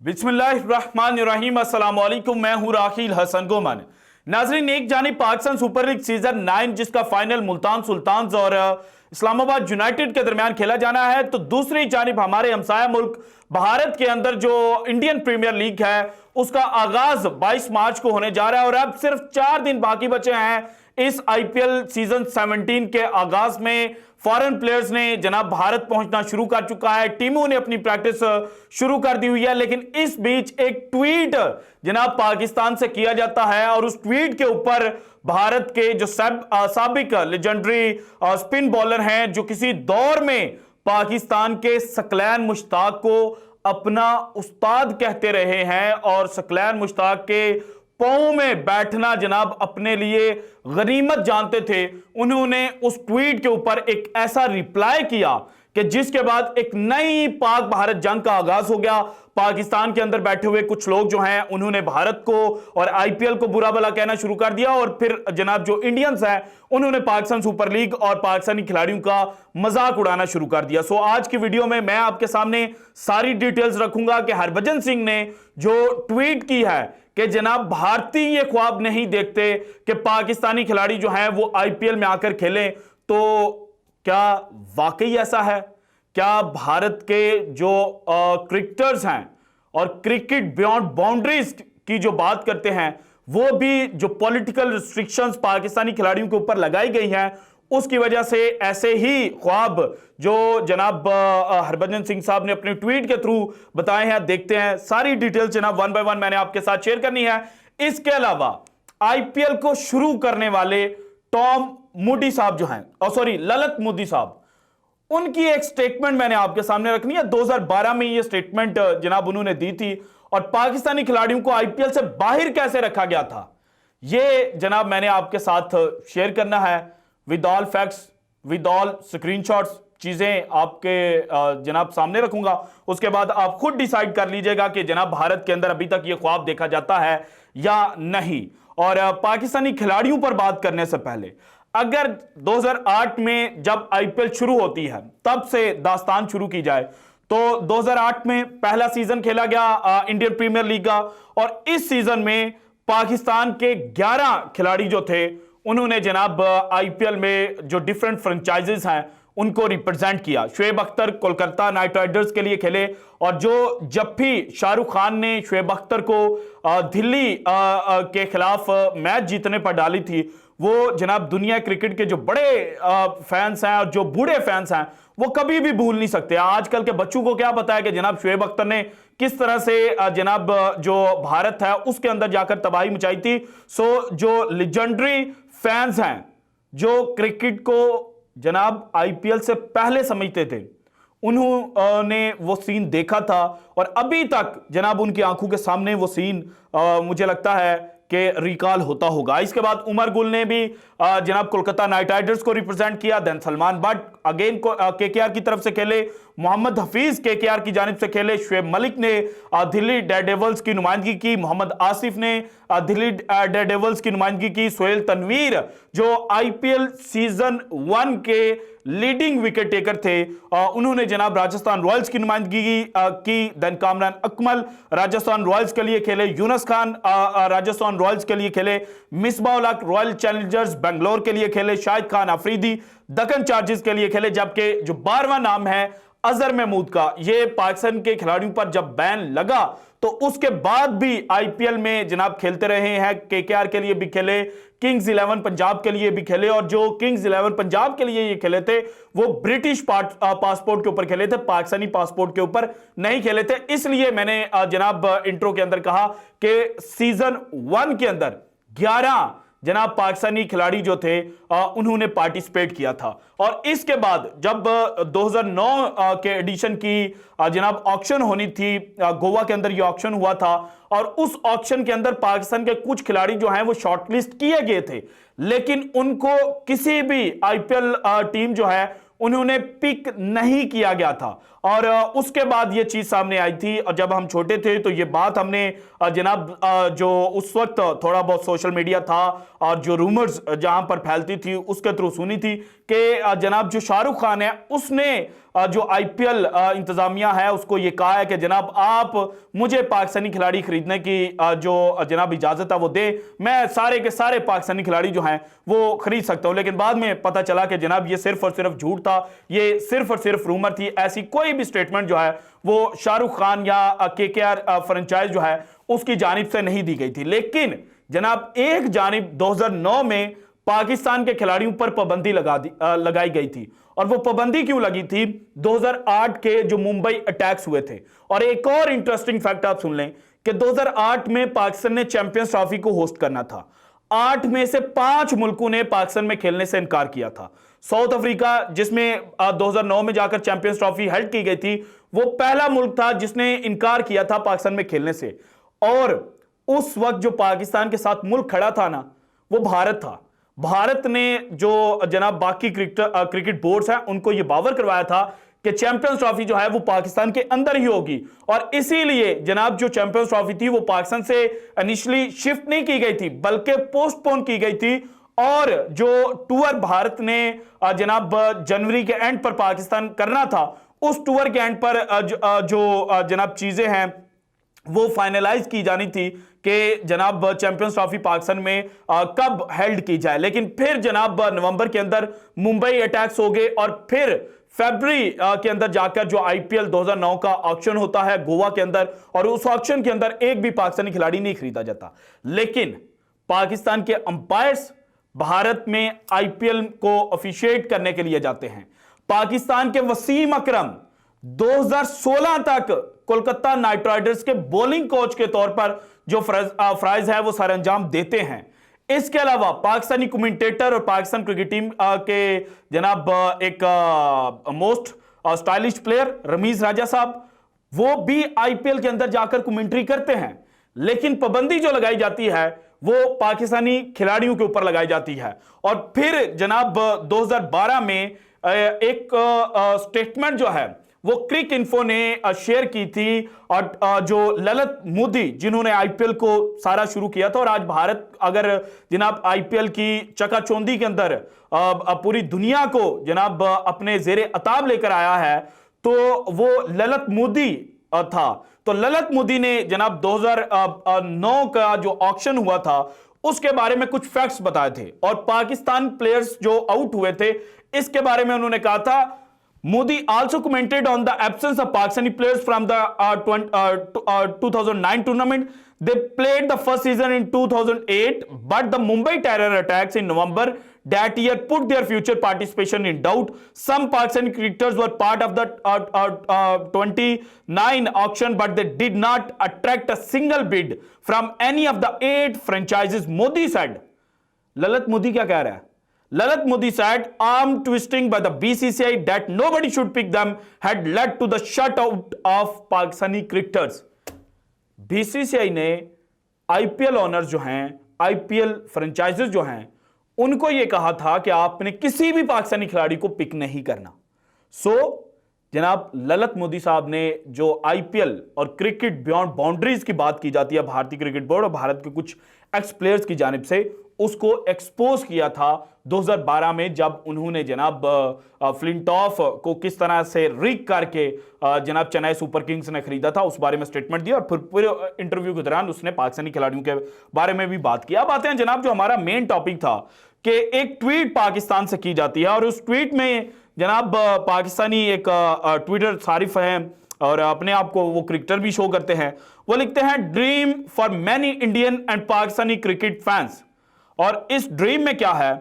बिस्मिल्लाहिर्रहमानिर्रहीम, अस्सलाम वालेकुम। मैं हूं राखिल हसन गोमन। नाजरीन, एक जानिब पाकिस्तान सुपर लीग सीजन 9 जिसका फाइनल मुल्तान सुल्तान्स और इस्लामाबाद यूनाइटेड के दरमियान खेला जाना है, तो दूसरी जानिब हमारे हमसाया मुल्क भारत के अंदर जो इंडियन प्रीमियर लीग है उसका आगाज 22 मार्च को होने जा रहा है और अब सिर्फ 4 दिन बाकी बचे हैं इस आईपीएल सीजन 17 के आगाज में। फॉरेन प्लेयर्स ने जनाब भारत पहुंचना शुरू कर चुका है, टीमों ने अपनी प्रैक्टिस शुरू कर दी हुई है, लेकिन इस बीच एक ट्वीट जनाब पाकिस्तान से किया जाता है और उस ट्वीट के ऊपर भारत के जो साबिक लेजेंडरी स्पिन बॉलर हैं, जो किसी दौर में पाकिस्तान के सकलैन मुश्ताक को अपना उस्ताद कहते रहे हैं और सकलैन मुश्ताक के पांव में बैठना जनाब अपने लिए गनीमत जानते थे, उन्होंने उस ट्वीट के ऊपर एक ऐसा रिप्लाई किया कि जिसके बाद एक नई पाक भारत जंग का आगाज हो गया। पाकिस्तान के अंदर बैठे हुए कुछ लोग जो हैं उन्होंने भारत को और आईपीएल को बुरा भला कहना शुरू कर दिया और फिर जनाब जो इंडियंस हैं उन्होंने पाकिस्तान सुपर लीग और पाकिस्तानी खिलाड़ियों का मजाक उड़ाना शुरू कर दिया। सो आज की वीडियो में मैं आपके सामने सारी डिटेल्स रखूंगा कि हरभजन सिंह ने जो ट्वीट की है कि जनाब भारतीय ये ख्वाब नहीं देखते कि पाकिस्तानी खिलाड़ी जो हैं वो आईपीएल में आकर खेलें, तो क्या वाकई ऐसा है? क्या भारत के जो क्रिकेटर्स हैं और क्रिकेट बियॉन्ड बाउंड्रीज की जो बात करते हैं वो भी जो पॉलिटिकल रिस्ट्रिक्शंस पाकिस्तानी खिलाड़ियों के ऊपर लगाई गई हैं उसकी वजह से ऐसे ही ख्वाब जो जनाब हरभजन सिंह साहब ने अपने ट्वीट के थ्रू बताए हैं, देखते हैं सारी डिटेल्स जनाब वन बाय वन मैंने आपके साथ शेयर करनी है। इसके अलावा आईपीएल को शुरू करने वाले टॉम मूडी साहब जो हैं, ललित मोदी साहब, उनकी एक स्टेटमेंट मैंने आपके सामने रखनी है। 2012 में ये स्टेटमेंट जनाब उन्होंने दी थी और पाकिस्तानी खिलाड़ियों को आईपीएल से बाहर कैसे रखा गया था ये जनाब मैंने आपके साथ शेयर करना है with all facts, with all screenshots, चीजें आपके जनाब सामने रखूंगा। उसके बाद आप खुद डिसाइड कर लीजिएगा कि जनाब भारत के अंदर अभी तक ये ख्वाब देखा जाता है या नहीं। और पाकिस्तानी खिलाड़ियों पर बात करने से पहले, अगर 2008 में जब आईपीएल शुरू होती है तब से दास्तान शुरू की जाए तो 2008 में पहला सीजन खेला गया इंडियन प्रीमियर लीग का और इस सीजन में पाकिस्तान के 11 खिलाड़ी जो थे उन्होंने जनाब आईपीएल में जो डिफरेंट फ्रेंचाइजेस हैं उनको रिप्रेजेंट किया। शुएब अख्तर कोलकाता नाइट राइडर्स के लिए खेले और जो जब भी शाहरुख खान ने शुएब अख्तर को दिल्ली के खिलाफ मैच जीतने पर डाली थी, वो जनाब दुनिया क्रिकेट के जो बड़े फैंस हैं और जो बूढ़े फैंस हैं वो कभी भी भूल नहीं सकते। आजकल के बच्चों को क्या पता है कि जनाब शुएब अख्तर ने किस तरह से जनाब जो भारत है उसके अंदर जाकर तबाही मचाई थी। सो जो लेजेंडरी फैंस हैं जो क्रिकेट को जनाब आईपीएल से पहले समझते थे, उन्होंने वो सीन देखा था और अभी तक जनाब उनकी आंखों के सामने वो सीन मुझे लगता है कि रिकॉल होता होगा। इसके बाद उमर गुल ने भी जनाब कोलकाता नाइट राइडर्स को रिप्रेजेंट किया। Then Salman Butt again KKR की तरफ से खेले, मोहम्मद हफीज केकेआर की जानिब से खेले, शुएब मलिक ने दिल्ली डेयरडेविल्स की नुमाइंदगी की, मोहम्मद आसिफ ने दिल्ली डेयरडेविल्स की नुमाइंदगी की, सोहेल तनवीर जो आईपीएल सीजन 1 के लीडिंग विकेट टेकर थे उन्होंने जनाब राजस्थान रॉयल्स की नुमाइंदगी की। देन कामरान अकमल राजस्थान रॉयल्स के लिए खेले, यूनुस खान राजस्थान रॉयल्स के लिए खेले, मिसबाह उल हक रॉयल चैलेंजर्स बेंगलोर के लिए खेले, शाहिद खान अफरीदी दक्कन चार्जर्स के लिए खेले, जबकि जो 12वां नाम है अजहर महमूद का, ये पाकिस्तान के खिलाड़ियों पर जब बैन लगा तो उसके बाद भी आईपीएल में जनाब खेलते रहे हैं। केकेआर के लिए भी खेले, किंग्स 11 पंजाब के लिए भी खेले और जो किंग्स 11 पंजाब के लिए ये खेले थे वो ब्रिटिश पासपोर्ट के ऊपर खेले थे, पाकिस्तानी पासपोर्ट के ऊपर नहीं खेले थे। इसलिए मैंने जनाब इंट्रो के अंदर कहा कि सीजन 1 के अंदर 11 जनाब पाकिस्तानी खिलाड़ी जो थे उन्होंने पार्टिसिपेट किया था और इसके बाद जब 2009 के एडिशन की जनाब ऑक्शन होनी थी, गोवा के अंदर ये ऑक्शन हुआ था और उस ऑक्शन के अंदर पाकिस्तान के कुछ खिलाड़ी जो हैं वो शॉर्टलिस्ट किए गए थे, लेकिन उनको किसी भी आईपीएल टीम जो है उन्होंने पिक नहीं किया गया था। और उसके बाद ये चीज सामने आई थी। और जब हम छोटे थे तो ये बात हमने जनाब जो उस वक्त थोड़ा बहुत सोशल मीडिया था और जो रूमर्स जहां पर फैलती थी उसके थ्रू सुनी थी कि जनाब जो शाहरुख खान है उसने जो आईपीएल इंतजामिया है उसको ये कहा है कि जनाब आप मुझे पाकिस्तानी खिलाड़ी खरीदने की जो जनाब इजाजत है वो दे, मैं सारे के सारे पाकिस्तानी खिलाड़ी जो हैं वो खरीद सकता हूं। लेकिन बाद में पता चला कि जनाब ये सिर्फ और सिर्फ झूठ था, ये सिर्फ और सिर्फ रूमर थी। ऐसी कोई भी स्टेटमेंट जो है वो शाहरुख खान या केकेआर फ्रेंचाइज जो है उसकी जानिब से नहीं दी गई थी। लेकिन जनाब एक जानिब 2009 में पाकिस्तान के खिलाड़ियों पर पाबंदी लगाई गई थी। और वो पाबंदी क्यों लगी थी? 2008 के जो मुंबई अटैक्स हुए थे। और एक और इंटरेस्टिंग फैक्ट आप सुन लें कि 2008 में पाकिस्तान ने चैंपियंस ट्रॉफी को होस्ट करना था। 8 में से 5 मुल्कों ने पाकिस्तान में खेलने से इनकार किया था। साउथ अफ्रीका, जिसमें 2009 में जाकर चैंपियंस ट्रॉफी हेल्ड की गई थी, वो पहला मुल्क था जिसने इनकार किया था पाकिस्तान में खेलने से। और उस वक्त जो पाकिस्तान के साथ मुल्क खड़ा था ना, वो भारत था। भारत ने जो जनाब बाकी क्रिकेट बोर्ड्स हैं उनको यह बावर करवाया था कि चैंपियंस ट्रॉफी जो है वो पाकिस्तान के अंदर ही होगी। और इसीलिए जनाब जो चैंपियंस ट्रॉफी थी वो पाकिस्तान से इनिशियली शिफ्ट नहीं की गई थी बल्कि पोस्टपोन की गई थी। और जो टूर भारत ने जनाब जनवरी के एंड पर पाकिस्तान करना था, उस टूर के एंड पर जो जनाब चीजें हैं वो फाइनलाइज की जानी थी कि जनाब चैंपियंस ट्रॉफी पाकिस्तान में कब हेल्ड की जाए। लेकिन फिर जनाब नवंबर के अंदर मुंबई अटैक्स हो गए और फिर फरवरी के अंदर जाकर जो आईपीएल 2009 का ऑक्शन होता है गोवा के अंदर, और उस ऑक्शन के अंदर एक भी पाकिस्तानी खिलाड़ी नहीं खरीदा जाता। लेकिन पाकिस्तान के अंपायर्स भारत में आईपीएल को ऑफिशिएट करने के लिए जाते हैं। पाकिस्तान के वसीम अकरम 2016 तक कोलकाता नाइट राइडर्स के बॉलिंग कोच के तौर पर जो फ्राइज है वो सर अंजाम देते हैं। इसके अलावा पाकिस्तानी कमेंटेटर और पाकिस्तान क्रिकेट टीम के जनाब एक मोस्ट स्टाइलिश प्लेयर रमीज राजा साहब, वो भी आईपीएल के अंदर जाकर कमेंट्री करते हैं। लेकिन पाबंदी जो लगाई जाती है वो पाकिस्तानी खिलाड़ियों के ऊपर लगाई जाती है। और फिर जनाब 2012 में एक स्टेटमेंट जो है वो क्रिक इन्फो ने शेयर की थी। और जो ललित मोदी जिन्होंने आईपीएल को सारा शुरू किया था, और आज भारत अगर जनाब आईपीएल की चकाचौंधी के अंदर पूरी दुनिया को जनाब अपने जेरे अताब लेकर आया है, तो वो ललित मोदी था। तो ललित मोदी ने जनाब 2009 का जो ऑक्शन हुआ था उसके बारे में कुछ फैक्ट्स बताए थे। और पाकिस्तान प्लेयर्स जो आउट हुए थे इसके बारे में उन्होंने कहा था, Modi also commented on the absence of Pakistani players from the 2009 tournament. They played the first season in 2008, but the Mumbai terror attacks in November that year put their future participation in doubt. Some Pakistani cricketers were part of the 29 auction, but they did not attract a single bid from any of the 8 franchises, Modi said. Lalit Modi क्या कह रहा है? Lalit Modi said, arm twisting by the BCCI that nobody should pick them had led to the shutout of Pakistani cricketers. BCCI ने IPL owners जो हैं, IPL franchises जो हैं, उनको यह कहा था कि आपने किसी भी पाकिस्तानी खिलाड़ी को पिक नहीं करना। जनाब ललित मोदी साहब ने जो आईपीएल और क्रिकेट बियॉन्ड बाउंड्रीज की बात की जाती है भारतीय क्रिकेट बोर्ड और भारत के कुछ एक्स प्लेयर्स की जानिब से, उसको एक्सपोज किया था 2012 में, जब उन्होंने जनाब फ्लिंटॉफ को किस तरह से रीक करके जनाब चेन्नई सुपर किंग्स ने खरीदा था, उस बारे में स्टेटमेंट दिया। और फिर पूरे इंटरव्यू के दौरान उसने पाकिस्तानी खिलाड़ियों के बारे में भी बात की। अब आते हैं जनाब जो हमारा मेन टॉपिक था कि एक ट्वीट पाकिस्तान से की जाती है, और उस ट्वीट में जनाब पाकिस्तानी एक ट्विटर सारिफ हैं और अपने आप को वो क्रिकेटर भी शो करते हैं। वो लिखते हैं, dream for many Indian and Pakistani cricket fans. और इस ड्रीम में क्या है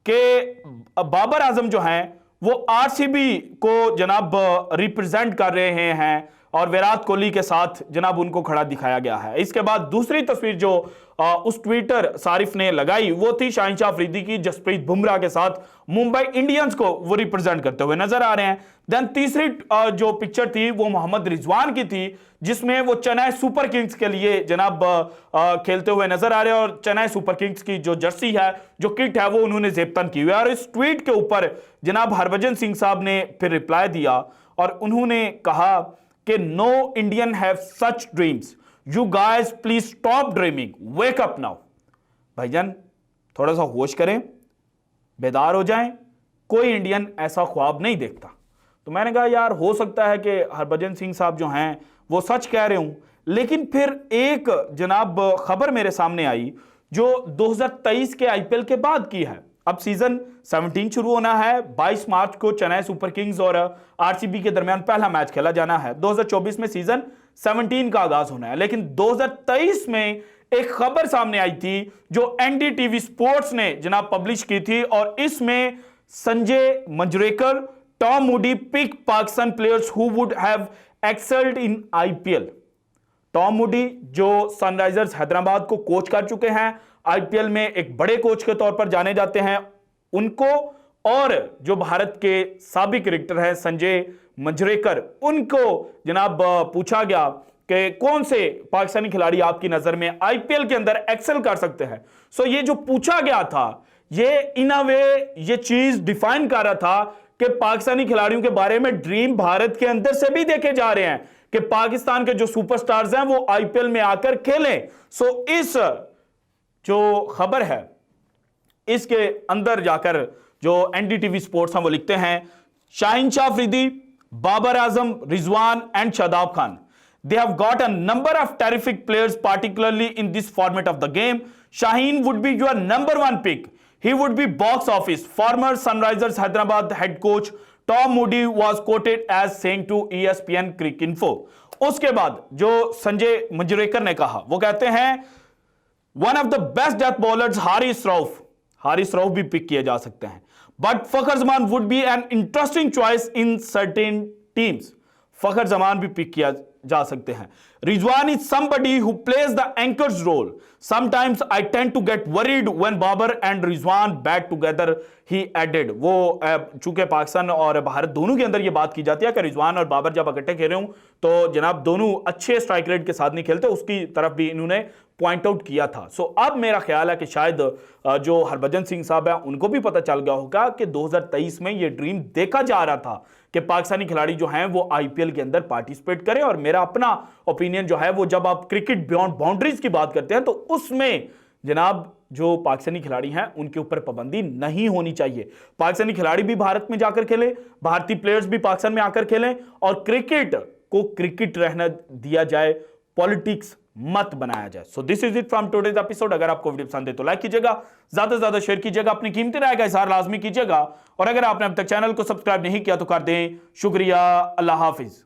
कि बाबर आजम जो हैं वो आरसीबी को जनाब रिप्रेजेंट कर रहे हैं और विराट कोहली के साथ जनाब उनको खड़ा दिखाया गया है। इसके बाद दूसरी तस्वीर जो उस ट्विटर सारिफ ने लगाई वो थी शाहीन शाह अफरीदी की, जसप्रीत बुमराह के साथ मुंबई इंडियंस को वो रिप्रेजेंट करते हुए नजर आ रहे हैं। देन तीसरी जो पिक्चर थी वो मोहम्मद रिजवान की थी, जिसमें वो चेन्नई सुपर किंग्स के लिए जनाब खेलते हुए नजर आ रहे हैं, और चेन्नई सुपर किंग्स की जो जर्सी है, जो किट है, वो उन्होंने जेबतन की हुई है। और इस ट्वीट के ऊपर जनाब हरभजन सिंह साहब ने फिर रिप्लाई दिया और उन्होंने कहा कि no Indian have such dreams, you guys please stop dreaming, wake up now. भाईजान थोड़ा सा होश करें, बेदार हो जाएं, कोई इंडियन ऐसा ख्वाब नहीं देखता। तो मैंने कहा यार हो सकता है कि हरभजन सिंह साहब जो हैं वो सच कह रहे हूं, लेकिन फिर एक जनाब खबर मेरे सामने आई जो 2023 के आईपीएल के बाद की है। अब सीजन 17 शुरू होना है, 22 मार्च को चेन्नई सुपर किंग्स और आरसीबी के दरमियान पहला मैच खेला जाना है। 2024 में सीजन 17 का आगाज होना है, लेकिन 2023 में एक खबर सामने आई थी जो एनडीटीवी स्पोर्ट्स ने जनाब पब्लिश की थी, और इसमें Sanjay Manjrekar, Tom Moody pick Pakistan players who would have excelled in IPL. Tom Moody जो सनराइजर्स हैदराबाद को कोच कर चुके हैं, आईपीएल में एक बड़े कोच के तौर पर जाने जाते हैं, उनको, और जो भारत के साबिक क्रिकेटर हैं संजय मंजरेकर, उनको जनाब पूछा गया कि कौन से पाकिस्तानी खिलाड़ी आपकी नजर में आईपीएल के अंदर एक्सेल कर सकते हैं। सो ये जो पूछा गया था, ये इन अ वे ये चीज डिफाइन कर रहा था कि पाकिस्तानी खिलाड़ियों के बारे में ड्रीम भारत के अंदर से भी देखे जा रहे हैं कि पाकिस्तान के जो सुपरस्टार्स हैं वो आईपीएल में आकर खेलें। सो इस जो खबर है इसके अंदर जाकर जो एनडीटीवी स्पोर्ट्स हैं वो लिखते हैं, Shaheen Shah Afridi, Babar Azam, Rizwan and Shadab Khan, they have got a number of terrific players particularly in this format of the game. Shaheen would be your number one pick. He would be box office. Former Sunrisers Hyderabad head coach Tom Moody was quoted as saying to ESPN Cricinfo. उसके बाद जो संजय मंजरेकर ने कहा वो कहते हैं one of the best death bowlers Haris Rauf भी pick किए जा सकते हैं, but Fakhar Zaman would be an interesting choice in certain teams. Fakhar Zaman भी पिक किया जा सकते हैं। Rizwan is somebody who plays the anchor's role, sometimes I tend to get worried when Babar and Rizwan bat together, he added. वो चूंकि पाकिस्तान और भारत दोनों के अंदर ये बात की जाती है कि रिजवान और बाबर जब इकट्ठे खेल रहे हूं तो जनाब दोनों अच्छे स्ट्राइक रेट के साथ नहीं खेलते, उसकी तरफ भी इन्होंने पॉइंट आउट किया था। सो अब मेरा ख्याल है कि शायद जो हरभजन सिंह साहब है उनको भी पता चल गया होगा कि 2023 में ये ड्रीम देखा जा रहा था कि पाकिस्तानी खिलाड़ी जो हैं वो आईपीएल के अंदर पार्टिसिपेट करें। और मेरा अपना ओपिनियन जो है वो जब आप क्रिकेट बियॉन्ड बाउंड्रीज की बात करते हैं तो उसमें जनाब जो पाकिस्तानी खिलाड़ी हैं उनके ऊपर पाबंदी नहीं होनी चाहिए। पाकिस्तानी खिलाड़ी भी भारत में जाकर खेले, भारतीय प्लेयर्स भी पाकिस्तान में आकर खेलें, और क्रिकेट को क्रिकेट रहने दिया जाए, पॉलिटिक्स मत बनाया जाए। So this is it from today's episode. अगर आपको वीडियो पसंद है तो लाइक कीजिएगा, ज्यादा से ज्यादा शेयर कीजिएगा, अपनी कीमती राय का इज़हार लाजमी कीजिएगा, और अगर आपने अब तक चैनल को सब्सक्राइब नहीं किया तो कर दें। शुक्रिया, अल्लाह हाफिज।